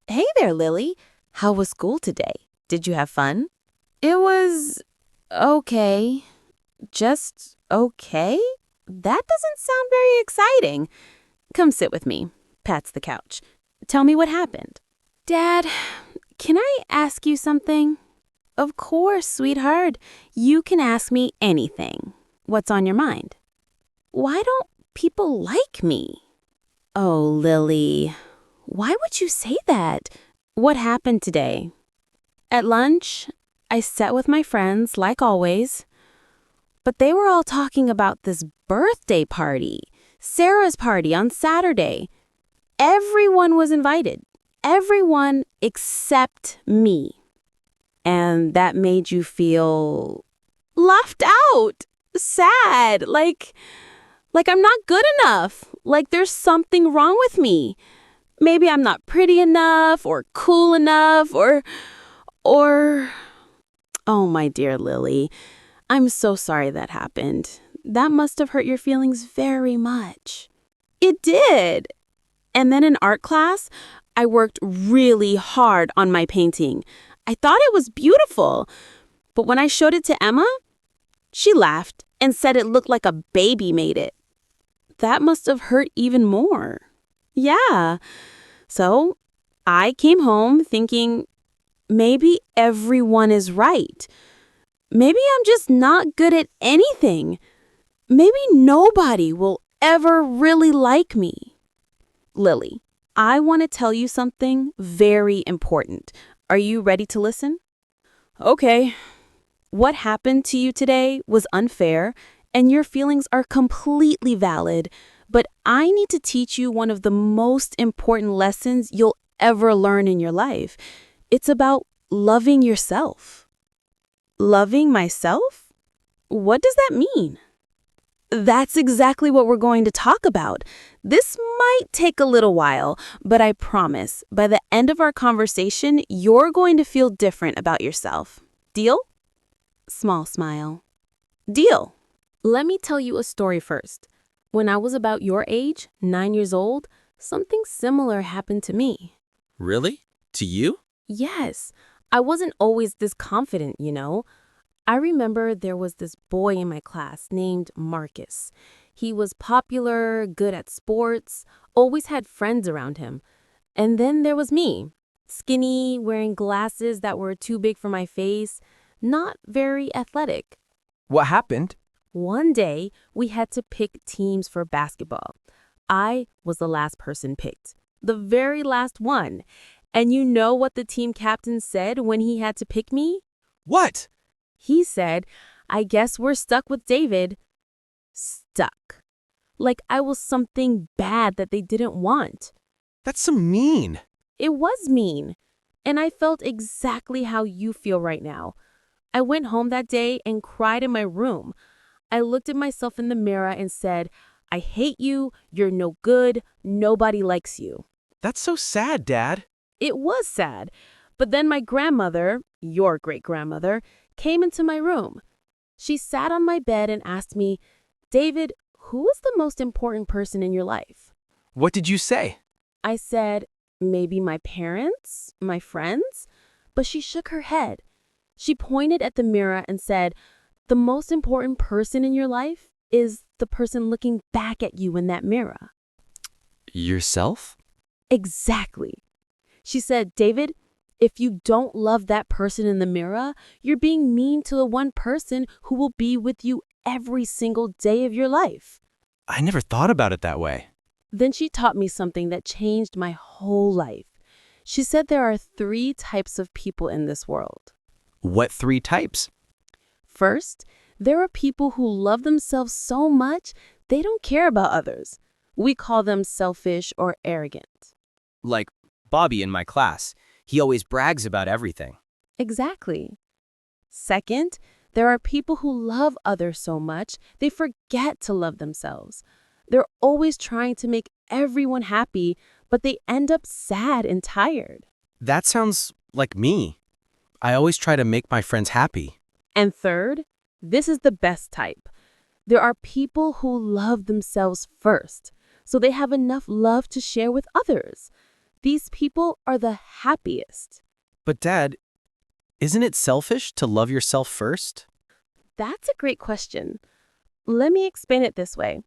Hey there, Lily. How was school today? Did you have fun? It was okay. Just okay? That doesn't sound very exciting. Come sit with me, pats the couch. Tell me what happened. Dad, can I ask you something? Of course, sweetheart. You can ask me anything. What's on your mind? Why don't people like me? Oh, Lily, why would you say that? What happened today? At lunch, I sat with my friends, like always, but they were all talking about this birthday party, Sarah's party on Saturday. Everyone was invited. Everyone except me. And that made you feel left out, sad, like I'm not good enough, like there's something wrong with me. Maybe I'm not pretty enough or cool enough or oh, my dear Lily, I'm so sorry that happened. That must have hurt your feelings very much. It did. And then in art class, I worked really hard on my painting. I thought it was beautiful. But when I showed it to Emma, she laughed and said it looked like a baby made it. That must have hurt even more. Yeah. So I came home thinking, maybe everyone is right. Maybe I'm just not good at anything. Maybe nobody will ever really like me. Lily, I want to tell you something very important. Are you ready to listen? Okay. What happened to you today was unfair, and your feelings are completely valid, but I need to teach you one of the most important lessons you'll ever learn in your life. It's about loving yourself. Loving myself? What does that mean? That's exactly what we're going to talk about. This might take a little while, but I promise, by the end of our conversation, you're going to feel different about yourself. Deal? Small smile. Deal. Let me tell you a story first. When I was about your age, 9 years old, something similar happened to me. Really? To you? Yes, I wasn't always this confident, you know. I remember there was this boy in my class named Marcus. He was popular, good at sports, always had friends around him. And then there was me, skinny, wearing glasses that were too big for my face, not very athletic. What happened? One day, we had to pick teams for basketball. I was the last person picked, the very last one. And you know what the team captain said when he had to pick me? What? He said, I guess we're stuck with David. Stuck. Like I was something bad that they didn't want. That's so mean. It was mean. And I felt exactly how you feel right now. I went home that day and cried in my room. I looked at myself in the mirror and said, I hate you, you're no good, nobody likes you. That's so sad, Dad. It was sad. But then my grandmother, your great-grandmother, came into my room. She sat on my bed and asked me, David, who is the most important person in your life? What did you say? I said, maybe my parents, my friends? But she shook her head. She pointed at the mirror and said, the most important person in your life is the person looking back at you in that mirror. Yourself? Exactly. She said, David, if you don't love that person in the mirror, you're being mean to the one person who will be with you every single day of your life. I never thought about it that way. Then she taught me something that changed my whole life. She said there are 3 types of people in this world. What 3 types? First, there are people who love themselves so much they don't care about others. We call them selfish or arrogant. Like Bobby in my class. He always brags about everything. Exactly. Second, there are people who love others so much they forget to love themselves. They're always trying to make everyone happy, but they end up sad and tired. That sounds like me. I always try to make my friends happy. And third, this is the best type. There are people who love themselves first, so they have enough love to share with others. These people are the happiest. But Dad, isn't it selfish to love yourself first? That's a great question. Let me explain it this way.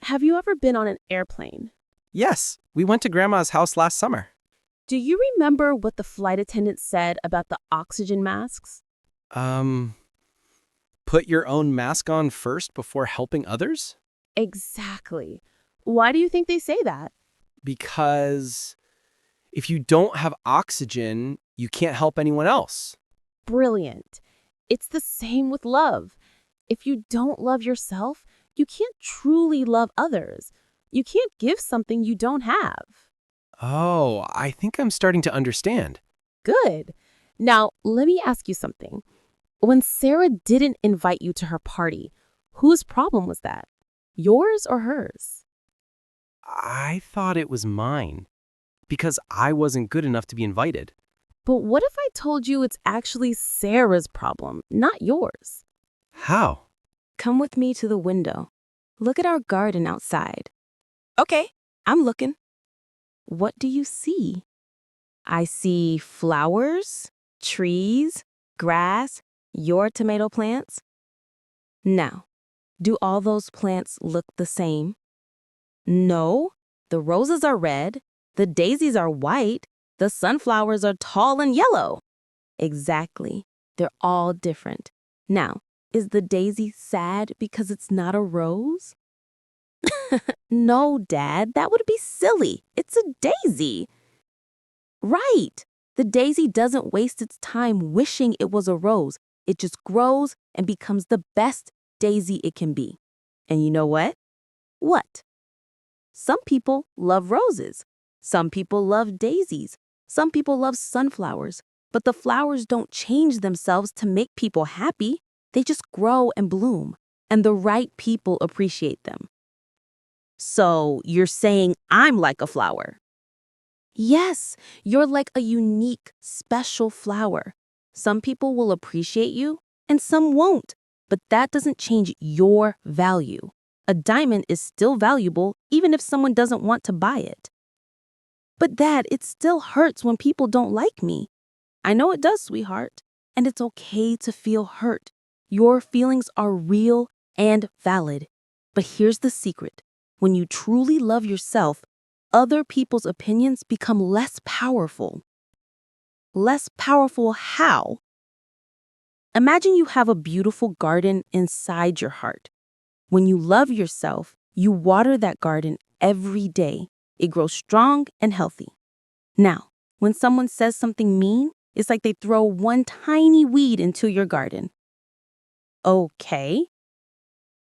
Have you ever been on an airplane? Yes, we went to Grandma's house last summer. Do you remember what the flight attendant said about the oxygen masks? Put your own mask on first before helping others? Exactly. Why do you think they say that? Because if you don't have oxygen, you can't help anyone else. Brilliant. It's the same with love. If you don't love yourself, you can't truly love others. You can't give something you don't have. Oh, I think I'm starting to understand. Good. Now, let me ask you something. When Sarah didn't invite you to her party, whose problem was that? Yours or hers? I thought it was mine because I wasn't good enough to be invited. But what if I told you it's actually Sarah's problem, not yours? How? Come with me to the window. Look at our garden outside. Okay, I'm looking. What do you see? I see flowers, trees, grass, your tomato plants. Now, do all those plants look the same? No, the roses are red, the daisies are white, the sunflowers are tall and yellow. Exactly, they're all different. Now, is the daisy sad because it's not a rose? No, Dad, that would be silly. It's a daisy. Right. The daisy doesn't waste its time wishing it was a rose. It just grows and becomes the best daisy it can be. And you know what? What? Some people love roses. Some people love daisies. Some people love sunflowers. But the flowers don't change themselves to make people happy. They just grow and bloom. And the right people appreciate them. So you're saying I'm like a flower? Yes, you're like a unique, special flower. Some people will appreciate you and some won't, but that doesn't change your value. A diamond is still valuable even if someone doesn't want to buy it. But Dad, it still hurts when people don't like me. I know it does, sweetheart, and it's okay to feel hurt. Your feelings are real and valid. But here's the secret. When you truly love yourself, other people's opinions become less powerful. Less powerful how? Imagine you have a beautiful garden inside your heart. When you love yourself, you water that garden every day. It grows strong and healthy. Now, when someone says something mean, it's like they throw one tiny weed into your garden. Okay,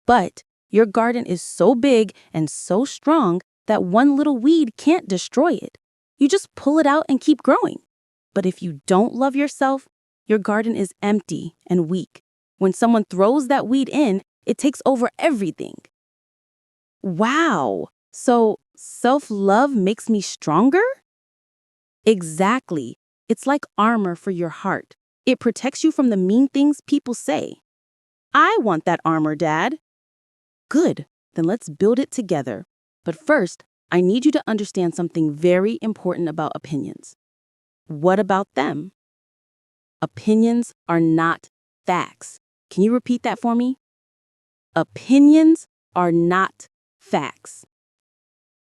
but your garden is so big and so strong that one little weed can't destroy it. You just pull it out and keep growing. But if you don't love yourself, your garden is empty and weak. When someone throws that weed in, it takes over everything. Wow, so self-love makes me stronger? Exactly. It's like armor for your heart. It protects you from the mean things people say. I want that armor, Dad. Good, then let's build it together. But first, I need you to understand something very important about opinions. What about them? Opinions are not facts. Can you repeat that for me? Opinions are not facts.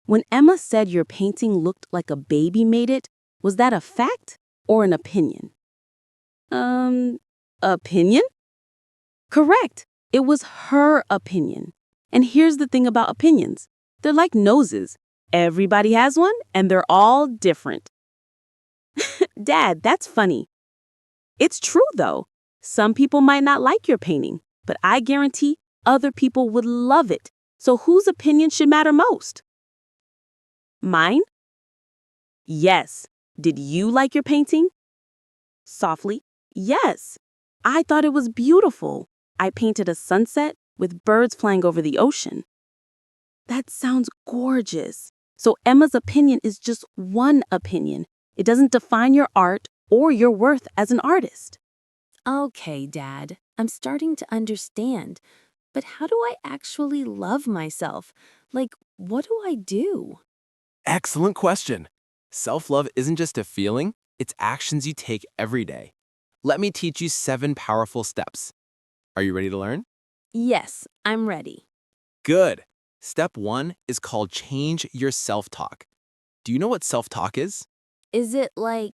When Emma said your painting looked like a baby made it, was that a fact or an opinion? Opinion? Correct. It was her opinion. And here's the thing about opinions. They're like noses. Everybody has one, and they're all different. Dad, that's funny. It's true, though. Some people might not like your painting, but I guarantee other people would love it. So whose opinion should matter most? Mine? Yes. Did you like your painting? Softly. Yes. I thought it was beautiful. I painted a sunset with birds flying over the ocean. That sounds gorgeous. So Emma's opinion is just one opinion. It doesn't define your art or your worth as an artist. Okay, Dad, I'm starting to understand. But how do I actually love myself? Like, what do I do? Excellent question. Self-love isn't just a feeling, It's actions you take every day. Let me teach you 7 powerful steps. Are you ready to learn? Yes, I'm ready. Good. Step 1 is called change your self-talk. Do you know what self-talk is? Is it like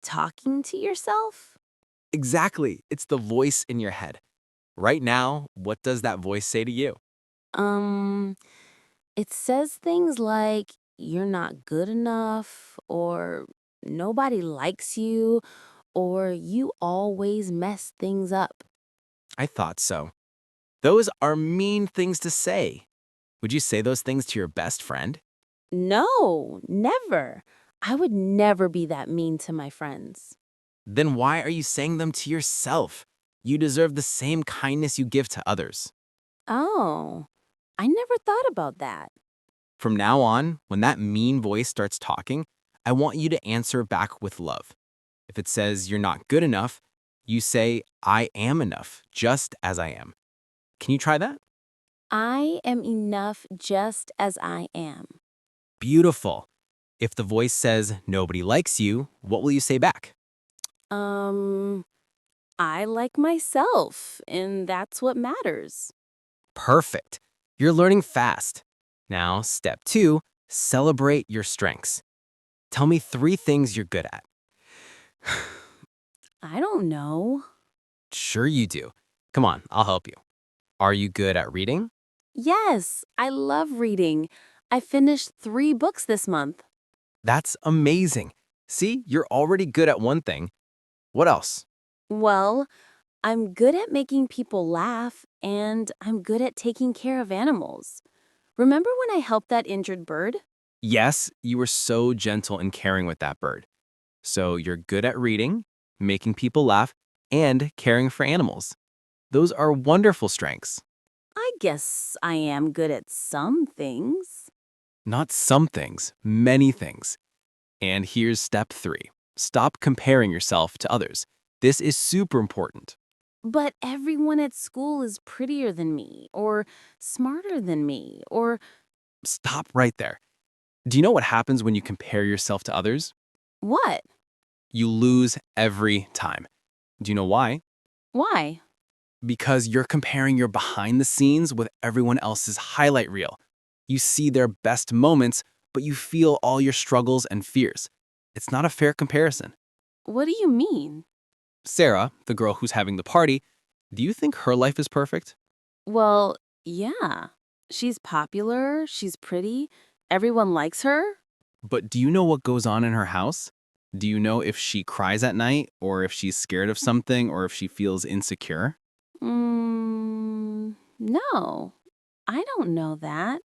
talking to yourself? Exactly. It's the voice in your head. Right now, what does that voice say to you? Um, it says things like you're not good enough, or nobody likes you, or you always mess things up. I thought so. Those are mean things to say. Would you say those things to your best friend? No, never. I would never be that mean to my friends. Then why are you saying them to yourself? You deserve the same kindness you give to others. Oh, I never thought about that. From now on, when that mean voice starts talking, I want you to answer back with love. If it says you're not good enough, you say, I am enough, just as I am. Can you try that? I am enough just as I am. Beautiful. If the voice says nobody likes you, what will you say back? Um, I like myself, and that's what matters. Perfect. You're learning fast. Now, step 2, celebrate your strengths. Tell me 3 things you're good at. I don't know. Sure you do. Come on, I'll help you. Are you good at reading? Yes, I love reading. I finished 3 books this month. That's amazing. See, you're already good at one thing. What else? Well, I'm good at making people laugh, and I'm good at taking care of animals. Remember when I helped that injured bird? Yes, you were so gentle and caring with that bird. So you're good at reading, making people laugh, and caring for animals. Those are wonderful strengths. I guess I am good at some things. Not some things, many things. And here's step 3. Stop comparing yourself to others. This is super important. But everyone at school is prettier than me, or smarter than me, or Stop right there. Do you know what happens when you compare yourself to others? what? You lose every time. Do you know why? Why? Because you're comparing your behind the scenes with everyone else's highlight reel. You see their best moments, but you feel all your struggles and fears. It's not a fair comparison. What do you mean? Sarah, the girl who's having the party, do you think her life is perfect? Well, yeah. She's popular, she's pretty, everyone likes her. But do you know what goes on in her house? Do you know if she cries at night, or if she's scared of something, or if she feels insecure? No. I don't know that.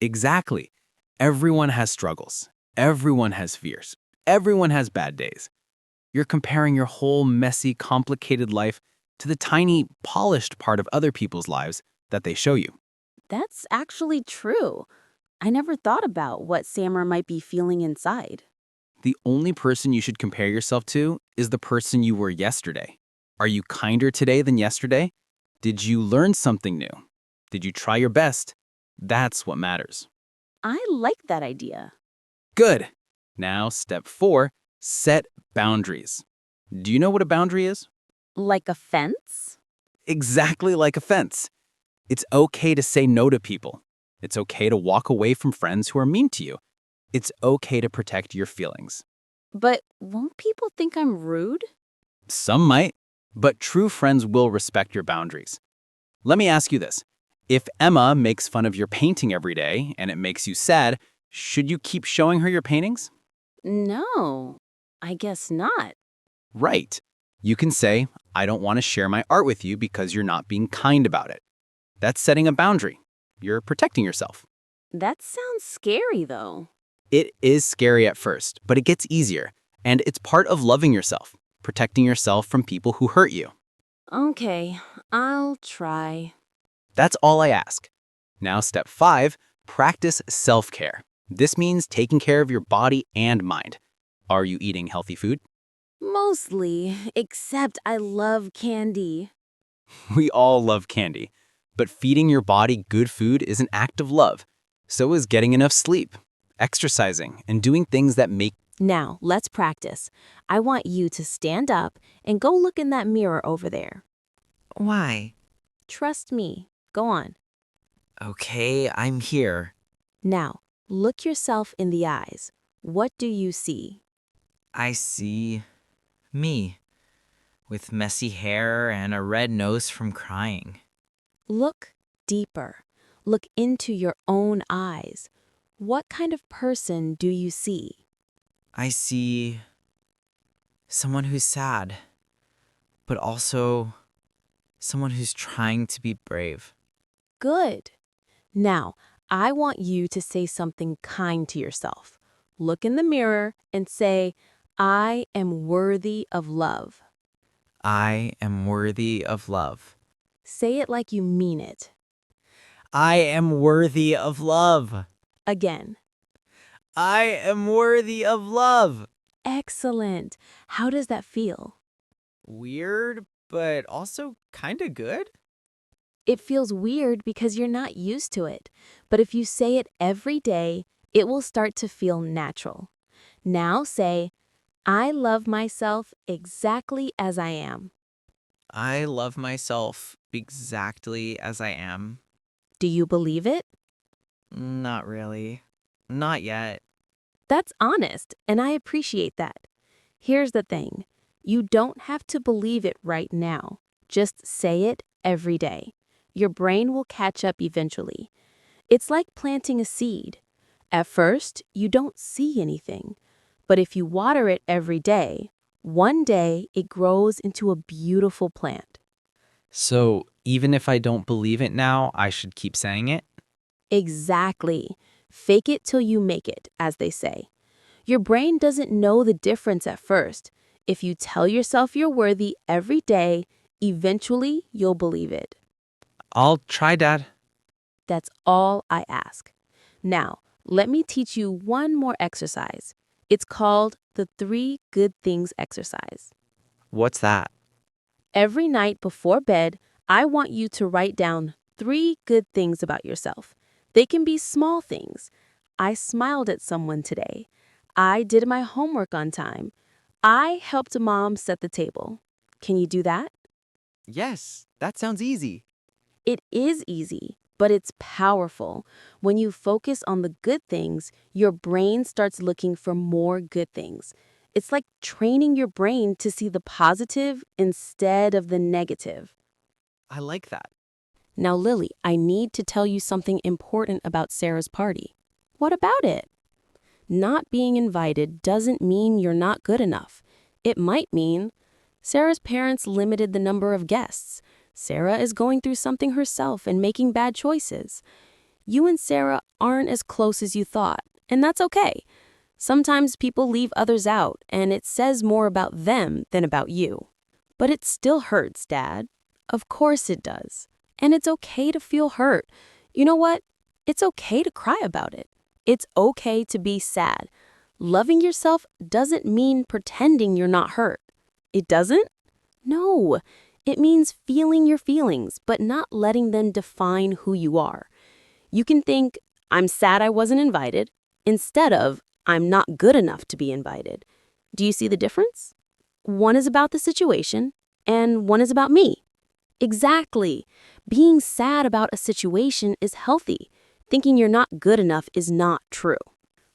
Exactly. Everyone has struggles. Everyone has fears. Everyone has bad days. You're comparing your whole messy, complicated life to the tiny, polished part of other people's lives that they show you. That's actually true. I never thought about what Samara might be feeling inside. The only person you should compare yourself to is the person you were yesterday. Are you kinder today than yesterday? Did you learn something new? Did you try your best? That's what matters. I like that idea. Good. Now, step 4, set boundaries. Do you know what a boundary is? Like a fence? Exactly like a fence. It's okay to say no to people. It's okay to walk away from friends who are mean to you. It's okay to protect your feelings. But won't people think I'm rude? Some might, but true friends will respect your boundaries. Let me ask you this. If Emma makes fun of your painting every day and it makes you sad, should you keep showing her your paintings? No, I guess not. Right. You can say, I don't want to share my art with you because you're not being kind about it. That's setting a boundary. You're protecting yourself. That sounds scary, though. It is scary at first, but it gets easier. And it's part of loving yourself, protecting yourself from people who hurt you. Okay, I'll try. That's all I ask. Now, step 5, practice self-care. This means taking care of your body and mind. Are you eating healthy food? Mostly, except I love candy. We all love candy. But feeding your body good food is an act of love. So is getting enough sleep, exercising, and doing things that make Now, let's practice. I want you to stand up and go look in that mirror over there. Why? Trust me. Go on. Okay, I'm here. Now, look yourself in the eyes. What do you see? I see me with messy hair and a red nose from crying. Look deeper. Look into your own eyes. What kind of person do you see? I see someone who's sad, but also someone who's trying to be brave. Good. Now, I want you to say something kind to yourself. Look in the mirror and say, I am worthy of love. I am worthy of love. Say it like you mean it. I am worthy of love. Again. I am worthy of love. Excellent. How does that feel? Weird, but also kinda good? It feels weird because you're not used to it. But if you say it every day, it will start to feel natural. Now say, I love myself exactly as I am. I love myself exactly as I am. Do you believe it? Not really. Not yet. That's honest, and I appreciate that. Here's the thing. You don't have to believe it right now. Just say it every day. Your brain will catch up eventually. It's like planting a seed. At first, you don't see anything. But if you water it every day, one day it grows into a beautiful plant. So even if I don't believe it now, I should keep saying it? Exactly. Fake it till you make it, as they say. Your brain doesn't know the difference at first. If you tell yourself you're worthy every day, eventually you'll believe it. I'll try, Dad. That's all I ask. Now, let me teach you one more exercise. It's called the 3 good things exercise. What's that? Every night before bed, I want you to write down 3 good things about yourself. They can be small things. I smiled at someone today. I did my homework on time. I helped mom set the table. Can you do that? Yes, that sounds easy. It is easy, but it's powerful. When you focus on the good things, your brain starts looking for more good things. It's like training your brain to see the positive instead of the negative. I like that. Now, Lily, I need to tell you something important about Sarah's party. What about it? Not being invited doesn't mean you're not good enough. It might mean Sarah's parents limited the number of guests. Sarah is going through something herself and making bad choices. You and Sarah aren't as close as you thought, and that's okay. Sometimes people leave others out, and it says more about them than about you. But it still hurts, Dad. Of course it does. And it's okay to feel hurt. You know what? It's okay to cry about it. It's okay to be sad. Loving yourself doesn't mean pretending you're not hurt. It doesn't? No. It means feeling your feelings, but not letting them define who you are. You can think, I'm sad I wasn't invited, instead of, I'm not good enough to be invited. Do you see the difference? One is about the situation, and one is about me. Exactly. Being sad about a situation is healthy. Thinking you're not good enough is not true.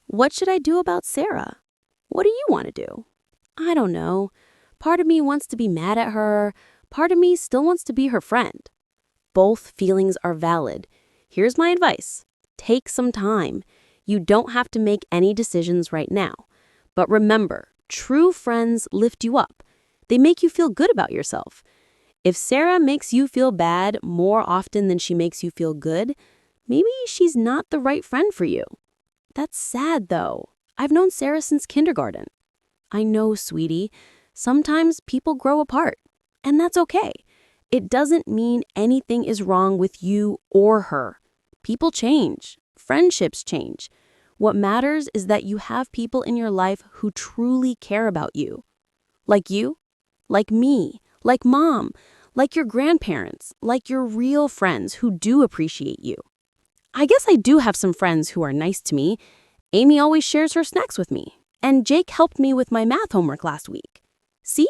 What should I do about Sarah? What do you want to do? I don't know. Part of me wants to be mad at her. Part of me still wants to be her friend. Both feelings are valid. Here's my advice. Take some time. You don't have to make any decisions right now. But remember, true friends lift you up. They make you feel good about yourself. If Sarah makes you feel bad more often than she makes you feel good, maybe she's not the right friend for you. That's sad, though. I've known Sarah since kindergarten. I know, sweetie. Sometimes people grow apart, and that's okay. It doesn't mean anything is wrong with you or her. People change. Friendships change. What matters is that you have people in your life who truly care about you. Like you, like me, like Mom, like your grandparents, like your real friends who do appreciate you. I guess I do have some friends who are nice to me. Amy always shares her snacks with me. And Jake helped me with my math homework last week. See?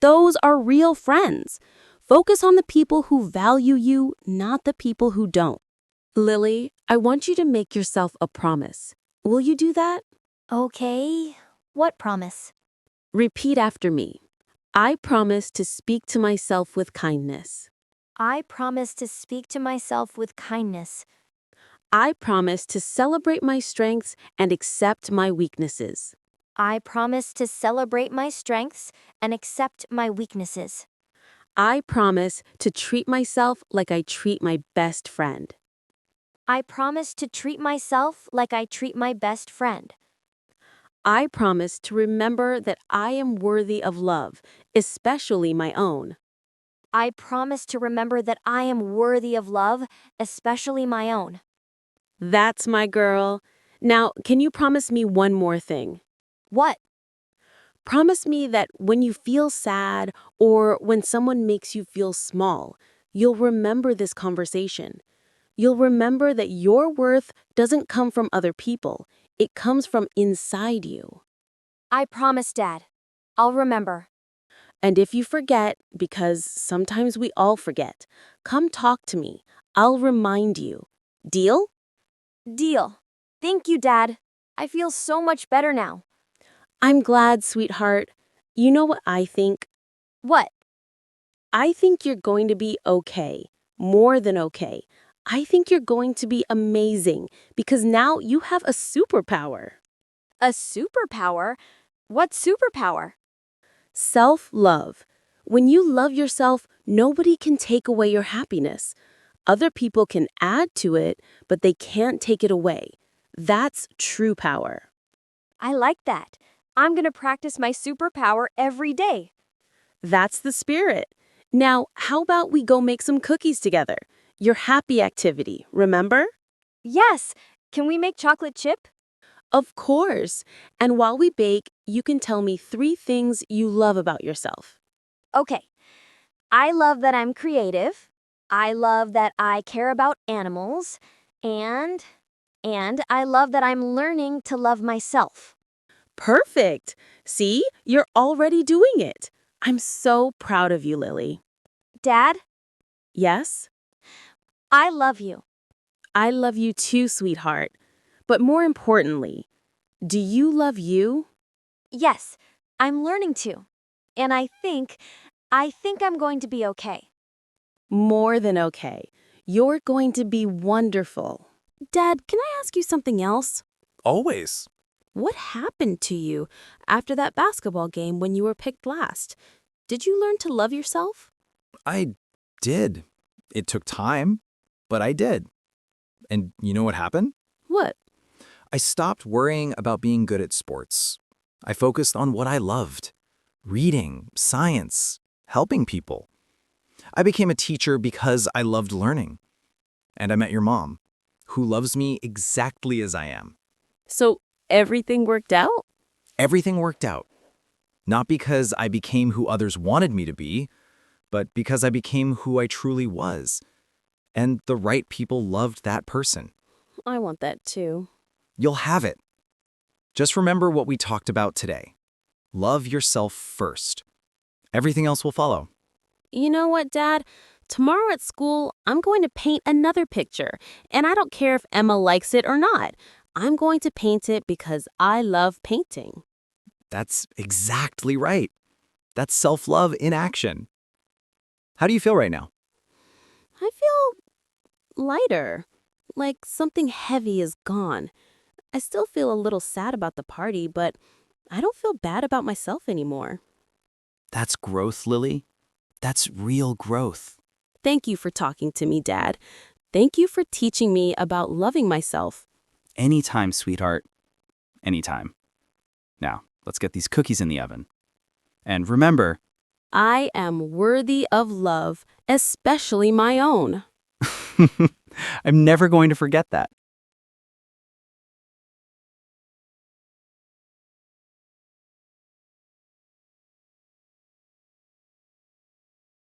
Those are real friends. Focus on the people who value you, not the people who don't. Lily, I want you to make yourself a promise. Will you do that? Okay. What promise? Repeat after me. I promise to speak to myself with kindness. I promise to speak to myself with kindness. I promise to celebrate my strengths and accept my weaknesses. I promise to celebrate my strengths and accept my weaknesses. I promise to treat myself like I treat my best friend. I promise to treat myself like I treat my best friend. I promise to remember that I am worthy of love, especially my own. I promise to remember that I am worthy of love, especially my own. That's my girl. Now, can you promise me one more thing? What? Promise me that when you feel sad or when someone makes you feel small, you'll remember this conversation. You'll remember that your worth doesn't come from other people. It comes from inside you. I promise, Dad. I'll remember. And if you forget, because sometimes we all forget, come talk to me. I'll remind you. Deal? Deal. Thank you, Dad. I feel so much better now. I'm glad, sweetheart. You know what I think? What? I think you're going to be okay. More than okay. I think you're going to be amazing because now you have a superpower. A superpower? What superpower? Self-love. When you love yourself, nobody can take away your happiness. Other people can add to it, but they can't take it away. That's true power. I like that. I'm going to practice my superpower every day. That's the spirit. Now, how about we go make some cookies together? Your happy activity, remember? Yes. Can we make chocolate chip? Of course. And while we bake, you can tell me 3 things you love about yourself. Okay. I love that I'm creative. I love that I care about animals. And I love that I'm learning to love myself. Perfect. See, you're already doing it. I'm so proud of you, Lily. Dad, Yes? I love you. I love you too, sweetheart. But more importantly, do you love you? Yes, I'm learning to. And I think I'm going to be okay. More than okay. You're going to be wonderful. Dad, can I ask you something else? Always. What happened to you after that basketball game when you were picked last? Did you learn to love yourself? I did. It took time, but I did. And you know what happened? What? I stopped worrying about being good at sports. I focused on what I loved: reading, science, helping people. I became a teacher because I loved learning. And I met your mom, who loves me exactly as I am. So everything worked out? Everything worked out. Not because I became who others wanted me to be, but because I became who I truly was. And the right people loved that person. I want that too. You'll have it. Just remember what we talked about today. Love yourself first. Everything else will follow. You know what, Dad? Tomorrow at school, I'm going to paint another picture, and I don't care if Emma likes it or not. I'm going to paint it because I love painting. That's exactly right. That's self-love in action. How do you feel right now? I feel lighter, like something heavy is gone. I still feel a little sad about the party, but I don't feel bad about myself anymore. That's growth, Lily. That's real growth. Thank you for talking to me, Dad. Thank you for teaching me about loving myself. Anytime, sweetheart. Anytime. Now, let's get these cookies in the oven. And remember, I am worthy of love, especially my own. I'm never going to forget that.